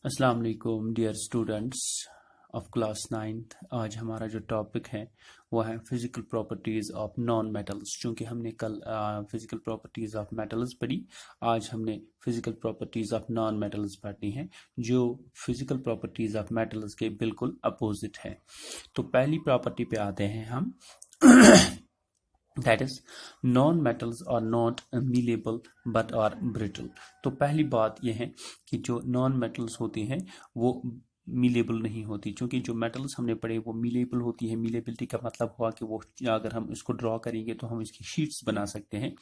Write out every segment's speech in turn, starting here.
अस्सलाम वालेकुम dear students of class 9th। आज हमारा जो टॉपिक है वो है physical properties of non metals. चूँकि हमने कल फिज़िकल प्रॉपर्टीज़ ऑफ मेटल्स पढ़ी, आज हमने physical properties of non metals पढ़नी है जो फिज़िकल प्रॉपर्टीज़ ऑफ मेटल्स के बिल्कुल अपोजिट है। तो पहली प्रॉपर्टी पे आते हैं हम that is non metals are not malleable but are brittle. तो पहली बात यह है कि जो नॉन मेटल्स होती हैं वो मीलेबल नहीं होती, क्योंकि जो मेटल्स हमने पढ़े वो मीलेबल होती है। मीलेबिलिटी का मतलब हुआ कि वो अगर हम इसको ड्रॉ करेंगे तो हम इसकी शीट्स बना सकते हैं,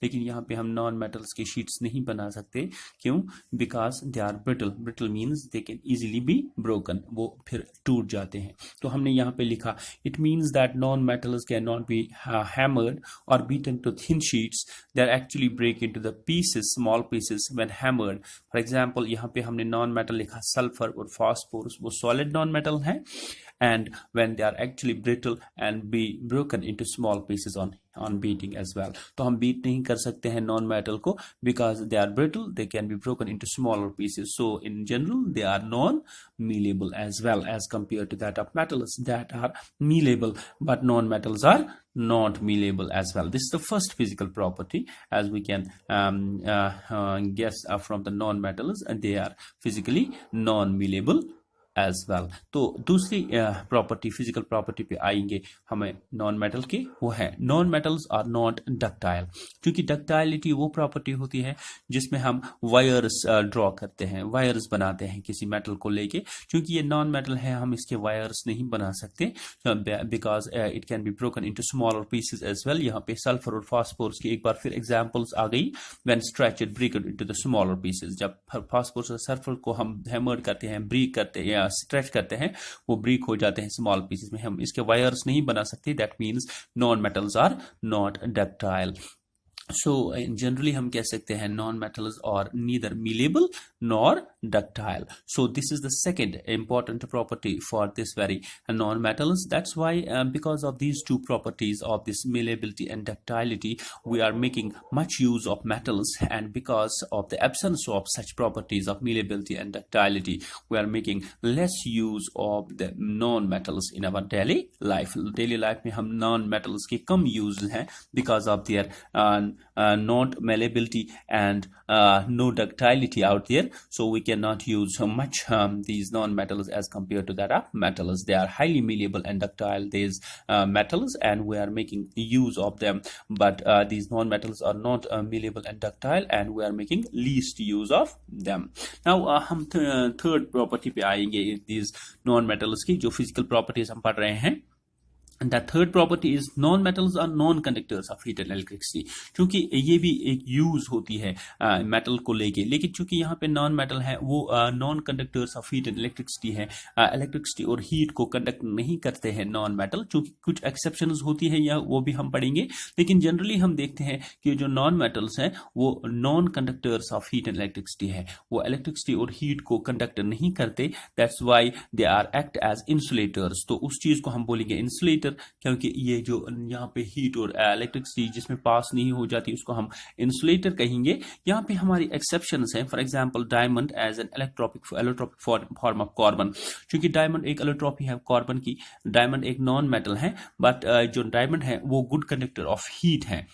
लेकिन यहाँ पे हम नॉन मेटल्स की शीट्स नहीं बना सकते। क्यों? Because they are brittle. Brittle means they can easily be broken, वो फिर टूट जाते हैं। तो हमने यहाँ पे लिखा it means that non metals can not be hammered और beaten to thin sheets, they are actually break into the pieces, small pieces when hammered. For example यहाँ पे हमने नॉन मेटल लिखा सल्फर और फास्फोरस, वो सॉलिड नॉन मेटल है, and when they are actually brittle and be broken into small pieces on beating as well। तो हम beat नहीं कर सकते हैं नॉन मेटल को because they are brittle, they can be broken into smaller pieces, so in general they are non malleable as well as compared to that of metals that are malleable, but non metals are not malleable as well. This is the first physical property, as we can guess from the non metals, and they are physically non malleable as well. तो दूसरी property physical property पे आएंगे हमें non metal के, वो है non metals are not ductile. क्योंकि ductility वो प्रॉपर्टी होती है जिसमें हम वायर्स ड्रॉ करते हैं, वायर्स बनाते हैं किसी मेटल को लेके। क्योंकि ये नॉन मेटल है हम इसके वायर्स नहीं बना सकते because it can be broken into smaller pieces as well. यहाँ पे सल्फर और फास्फोरस की एक बार फिर एग्जांपल्स आ गई। When stretched breaked into the smaller pieces, जब फास्फोरस और सल्फर को हम हैमर्ड करते हैं, ब्रेक करते हैं, स्ट्रेच करते हैं, वो ब्रेक हो जाते हैं स्मॉल पीसेस में, हम इसके वायर्स नहीं बना सकते। That means non metals are not ductile. So generally हम कह सकते हैं non metals are neither malleable nor ductile. So this is the second important property for this very non-metals. That's why because of these two properties of this malleability and ductility, we are making much use of metals, and because of the absence of such properties of malleability and ductility, we are making less use of the non-metals in our daily life. Daily life में हम non-metals के कम use हैं because of their not malleability and no ductility out there. So we cannot use much these non-metals as compared to that of metals. They are highly malleable and ductile, these metals, and we are making use of them. But these non-metals are not malleable and ductile, and we are making least use of them. Now हम third property पे आएंगे these non-metals की, जो physical properties हम पढ़ रहे हैं। The third property is non-metals are non-conductors of heat and electricity। क्योंकि ये भी एक यूज होती है मेटल को लेके, लेकिन चूंकि यहाँ पे नॉन मेटल है वो non conductors of heat and electricity है, इलेक्ट्रिसिटी और हीट को कंडक्ट नहीं करते हैं नॉन मेटल। चूंकि कुछ एक्सेप्शंस होती है या वो भी हम पढ़ेंगे, लेकिन जनरली हम देखते हैं कि जो नॉन मेटल्स हैं वो non conductors of heat and electricity है, वो इलेक्ट्रिसिटी और हीट को कंडक्ट नहीं करते। That's why they are act as insulators. तो उस चीज को हम बोलेंगे इंसुलेटर, क्योंकि ये जो यहाँ पे हीट और इलेक्ट्रिसिटी जिसमें पास नहीं हो जाती उसको हम इंसुलेटर कहेंगे। यहाँ पे हमारी एक्सेप्शंस हैं। For example diamond as an allotropic form of carbon. क्योंकि डायमंड एक एलोट्रोपी है कार्बन की, डायमंड एक नॉन मेटल है, बट जो डायमंड है वो गुड कंडक्टर ऑफ हीट है,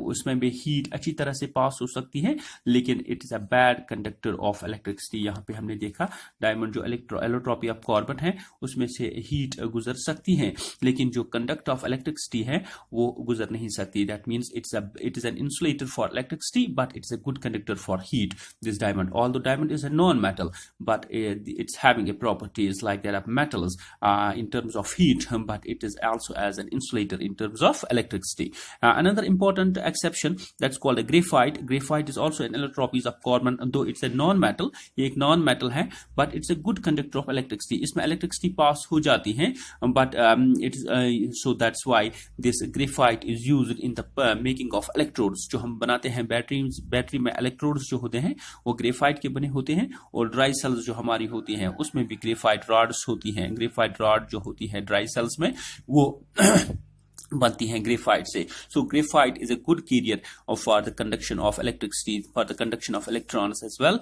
उसमें भी हीट अच्छी तरह से पास हो सकती है, लेकिन it is a bad conductor of electricity. यहाँ पे हमने देखा डायमंड जो एलोट्रोपी ऑफ कार्बन है उसमें से हीट गुजर सकती है, लेकिन जो कंडक्ट ऑफ इलेक्ट्रिसिटी है वो गुजर नहीं सकती। That means it is an insulator for electricity, but it's a good conductor for heat, this diamond. Although diamond is a non metal, but it's having a properties like that of metals in terms of heat, but it is also as an insulator in terms of electricity. Another important exception that's called a graphite. Graphite is also an allotropies of carbon, though it's a non-metal, ये एक non-metal है, but it's a good conductor of electricity. इसमें electricity pass हो जाती है, but it is so that's why this graphite is used in the making of electrodes। जो हम बनाते हैं बैटरी में electrodes जो होते हैं वो ग्रेफाइट के बने होते हैं, और ड्राई सेल्स जो हमारी होती हैं उसमें भी ग्रेफाइट रॉड्स होती हैं। ग्रेफाइट रॉड जो होती है ड्राई सेल्स में वो बनती हैं ग्रेफाइट से. So graphite is a good carrier for the conduction of electricity, for the conduction of electrons as well.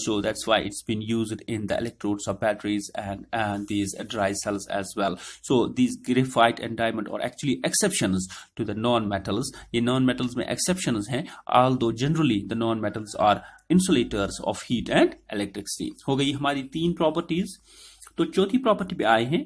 So that's why it's been used in the electrodes of batteries and these dry cells as well. So these graphite and diamond are actually exceptions to the non-metals. ये non-metals में exceptions हैं, although generally the non-metals are insulators of heat and electricity. हो गई हमारी 3 properties. तो चौथी property पे आए हैं.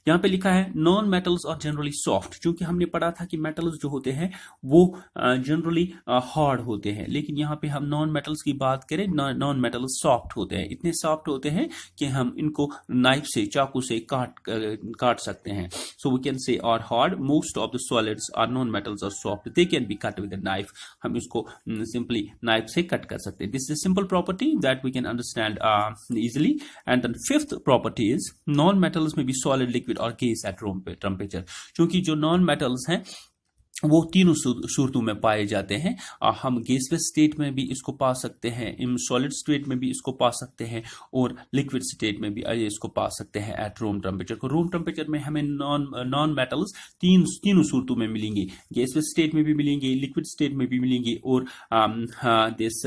यहाँ पे लिखा है नॉन मेटल्स और जनरली सॉफ्ट. क्योंकि हमने पढ़ा था कि मेटल्स जो होते हैं वो जनरली हार्ड होते हैं, लेकिन यहाँ पे हम नॉन मेटल्स की बात करें, नॉन मेटल्स सॉफ्ट होते हैं. इतने सॉफ्ट होते हैं कि हम इनको नाइफ से, चाकू से काट सकते हैं. So we can say are hard. Most of the solids are non metals और soft, they can be cut with a knife. हम इसको सिंपली नाइफ से कट कर सकते हैं. This is simple property that we can understand easily. And the fifth property is non metals में भी solid, liquid और गैस एट रूम टेम्परेचर. क्योंकि जो नॉन मेटल्स हैं वो तीनों सूरतों में पाए जाते हैं. हम गैसियस स्टेट में भी इसको पा सकते हैं, इन सॉलिड स्टेट में भी इसको पा सकते हैं, और लिक्विड स्टेट में भी इसको पा सकते हैं एट रूम टेम्परेचर को. रूम टेम्परेचर में हमें नॉन मेटल्स तीनों सूरतों में मिलेंगे. गैसियस स्टेट में भी मिलेंगे, लिक्विड स्टेट में भी मिलेंगे, और दिस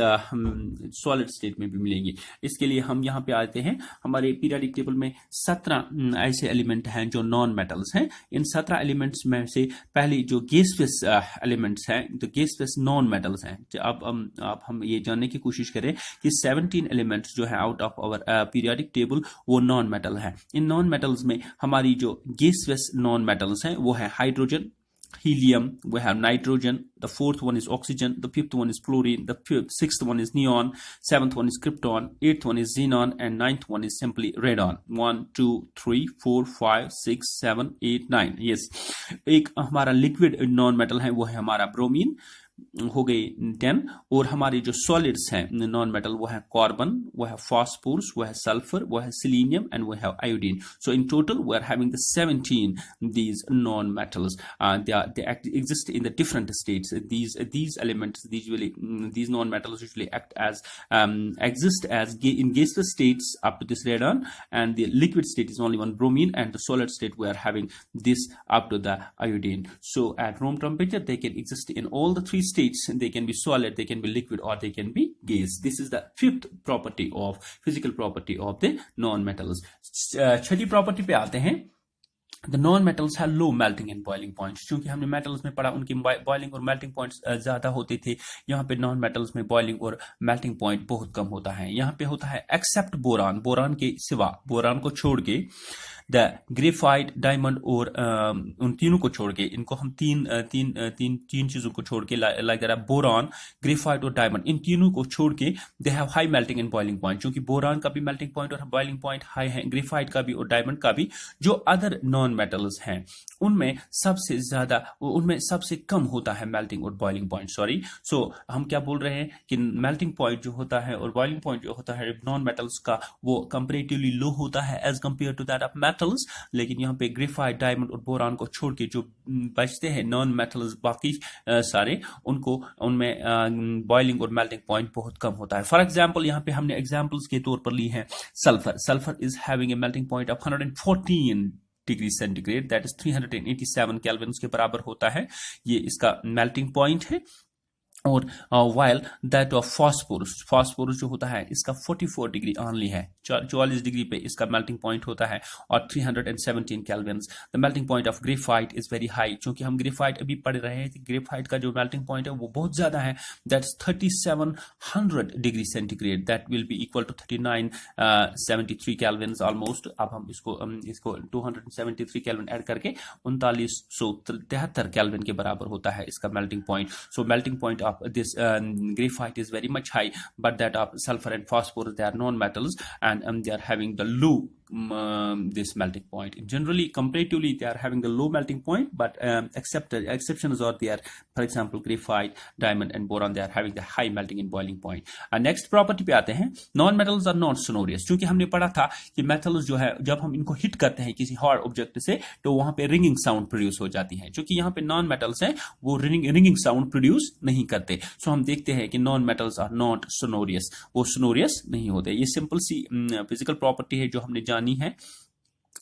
सॉलिड स्टेट में भी मिलेंगे. इसके लिए हम यहाँ पे आते हैं. हमारे पीरियोडिक टेबल में 17 ऐसे एलिमेंट हैं जो नॉन मेटल्स हैं. इन 17 एलिमेंट्स में से पहले जो गैस एलिमेंट्स हैं, तो गैसियस नॉन मेटल्स हैं. अब हम ये जानने की कोशिश करें कि 17 एलिमेंट्स जो है out of our periodic table वो नॉन मेटल है. इन नॉन मेटल्स में हमारी जो गैसियस नॉन मेटल्स हैं वो है hydrogen, helium, we have nitrogen, the fourth one is oxygen, the fifth one is fluorine, the sixth one is neon, seventh one is krypton, eighth one is xenon, and ninth one is simply radon. 1 2 3 4 5 6 7 8 9. yes. एक हमारा liquid non metal है वो है हमारा bromine, हो गई 10. और हमारे जो सॉलिड्स हैं नॉन मेटल वो है कार्बन, वो है फास्फोरस, वो है सल्फर, वो है सिलीनियम, एंड वो है iodine. So in total we are having the 17 these non metals. They exist in the different states. These elements, these non metals usually act as exist as in gaseous states up to this radon, and the liquid state is only one bromine, and the solid state we are having this up to the iodine. So at room temperature they can exist in all the 3 states. They can be solid, they can be liquid, or they can be gas. This is the fifth property of physical property of the non metals. Chhathi property पे आते हैं. The non-metals have low melting and boiling points. क्योंकि हमने metals में पढ़ा उनकी boiling और melting points ज्यादा होते थे. यहाँ पे non-metals में boiling और melting point बहुत कम होता है. यहाँ पे होता है except boron, बोरान के सिवा, बोरान को छोड़ के, द ग्रेफाइट, डायमंड, और उन तीनों को छोड़ के, इनको हम तीन चीजों को छोड़ के, लाइक बोरान, ग्रेफाइट और डायमंड, इन तीनों को छोड़ के they have high melting and boiling point. क्योंकि बोरान का भी मेल्टिंग पॉइंट और बॉइलिंग पॉइंट हाई है, ग्रेफाइट का भी और डायमंड का भी. जो अदर नॉन मेटल्स हैं उनमें सबसे कम होता है मेल्टिंग और बॉइलिंग पॉइंट. सॉरी, सो हम क्या बोल रहे हैं कि मेल्टिंग पॉइंट जो होता है और बॉइलिंग पॉइंट जो होता है नॉन मेटल्स का, वो कंपेरेटिवली लो होता है as compare to that of metals. लेकिन यहाँ पे ग्रेफाइट, डायमंड और बोरान को छोड़ के जो बचते हैं नॉन मेटल्स बाकी सारे, उनमें बॉइलिंग और मेल्टिंग पॉइंट बहुत कम होता है. फॉर एग्जांपल यहाँ पे हमने एग्जांपल्स के तौर पर ली है sulphur. Sulphur is having a melting point of 114 degree centigrade, that is 387 kelvin के बराबर होता है. ये इसका मेल्टिंग पॉइंट है. और वाइल दैट ऑफ फास्फोरस जो होता है इसका 44 डिग्री ऑनली है, 44 डिग्री पे इसका मेल्टिंग पॉइंट होता है, और 317 kelvin. The melting point of graphite is very high. क्योंकि हम ग्रेफाइट अभी पढ़ रहे हैं, ग्रेफाइट का जो मेल्टिंग पॉइंट है वो बहुत ज्यादा है, that's 3700 degree centigrade, that will be equal to 3973 kelvin almost. अब हम इसको 273 केल्विन ऐड करके 3973 केल्विन के बराबर होता है इसका melting point. So melting point of this graphite is very much high, but that of sulfur and phosphorus, they are non-metals, and they are having the low this melting point. Generally, comparatively, they are having the low melting point, but exceptions are there. For example, graphite, diamond, and boron, they are having the high melting and boiling point. Next property पे आते हैं. Non-metals are not sonorous. क्योंकि हमने पढ़ा था कि metals जो है जब हम इनको हिट करते हैं किसी hard object से, तो वहां पे ringing sound produce हो जाती है. क्योंकि यहाँ पे non-metals हैं वो ringing sound produce नहीं करते. So हम देखते हैं कि non-metals are not sonorous. वो sonorous नहीं होते. ये simple सी physical property है जो हमने जानी है.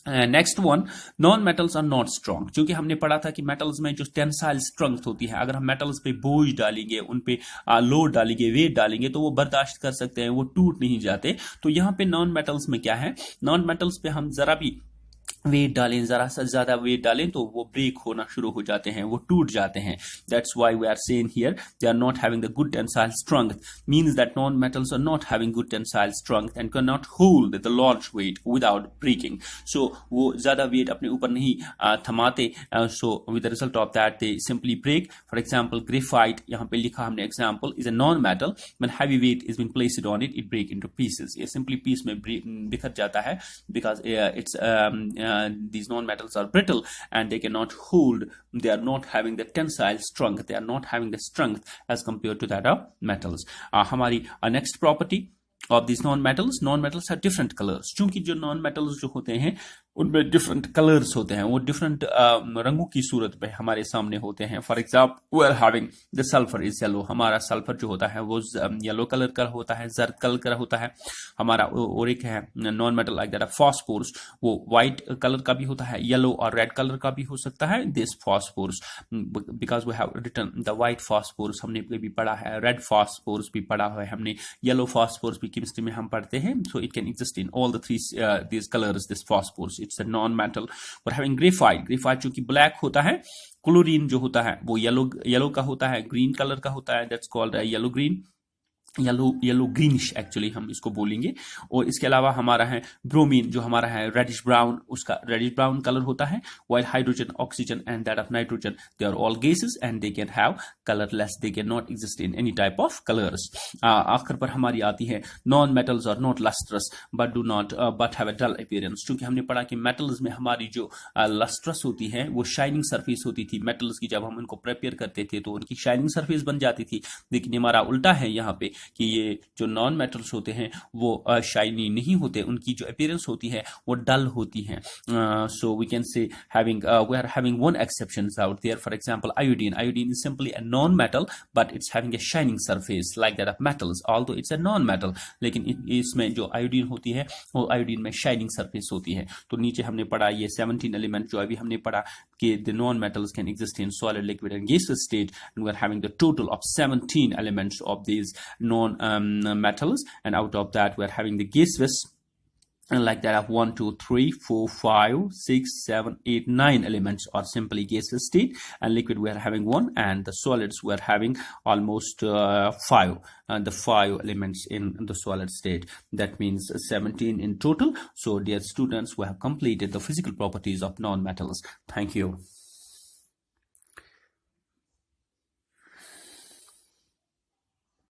Next one, non metals are not strong. क्योंकि हमने पढ़ा था कि मेटल्स में जो टेंसाइल स्ट्रेंथ होती है, अगर हम मेटल्स पे बोझ डालेंगे, उन पे लोड डालेंगे, वेट डालेंगे, तो वो बर्दाश्त कर सकते हैं, वो टूट नहीं जाते। तो यहाँ पे नॉन मेटल्स में क्या है, नॉन मेटल्स पे हम जरा भी वेट डालें, जरा सा ज्यादा वेट डालें तो वो ब्रेक होना शुरू हो जाते हैं, वो टूट जाते हैं। That's why we are saying here they are not having the good tensile strength, means that non metals are not having good tensile strength and can not hold the large weight without breaking. So वो ज्यादा weight अपने ऊपर नहीं थमाते, so with the result of that they simply break. For example graphite, यहाँ पे लिखा हमने example, is a non metal, when heavy weight is been placed on it, it break into pieces. ये सिंपली पीस में बिखर जाता है, because it's these non-metals are brittle and they cannot hold, they are not having the tensile strength, they are not having the strength as compared to that of metals. हमारी next property of these non-metals have different colors। चूंकि जो non-metals जो होते हैं उनमें different colours होते हैं, वो डिफरेंट रंगों की सूरत में हमारे सामने होते हैं। For example we are having the sulphur is yellow, हमारा सल्फर जो होता है वो येलो कलर का होता है, जर्द कलर का होता है हमारा। और एक है non metal like that phosphorus, वो व्हाइट कलर का भी होता है, येलो और रेड कलर का भी हो सकता है। This phosphorus, because we have written the white phosphorus हमने भी पढ़ा है, रेड फॉस्फोरस भी पढ़ा है हमने, येलो फॉस्फोरस भी केमिस्ट्री में हम पढ़ते हैं। So it can exist in all the three these colours, this phosphorus, it's a non-metal। We're having graphite चूंकि ब्लैक होता है, क्लोरीन जो होता है वो येलो का होता है, ग्रीन कलर का होता है, that's called yellow green, yellow greenish actually हम इसको बोलेंगे। और इसके अलावा हमारा है ब्रोमीन, जो हमारा है रेडिश ब्राउन, उसका रेडिश ब्राउन कलर होता है। While hydrogen, oxygen and that of nitrogen, they are all gases and they can have colourless, they can not exist in any type of colours. आखिर पर हमारी आती है non metals are not lustrous but do not but have a dull appearance. क्योंकि हमने पढ़ा कि metals में हमारी जो लस्ट्रस होती है वो शाइनिंग सरफेस होती थी मेटल्स की, जब हम उनको प्रिपेयर करते थे तो उनकी शाइनिंग सरफेस बन जाती थी। लेकिन हमारा उल्टा है यहाँ पे कि ये जो नॉन मेटल्स होते हैं वो शाइनी नहीं होते, उनकी जो अपीयरेंस होती है वो डल होती है। So we can say we are having one exception out there. For example iodine, iodine is simply a non metal but it's having a shining surface like that of metals, although it's a non metal, लेकिन इसमें जो iodine होती है वो iodine में shining surface होती है। तो नीचे हमने पढ़ा ये 17 एलिमेंट जो अभी हमने पढ़ा कि the non-metals can exist in solid, liquid and gaseous state, and we're having the total of 17 elements of these non-metals, and out of that we're having the gaseous and like that of 1 2 3 4 5 6 7 8 9 elements are simply gaseous state, and liquid we are having 1, and the solids we are having almost 5, the 5 elements in the solid state. That means 17 in total. So dear students, we have completed the physical properties of non-metals. Thank you.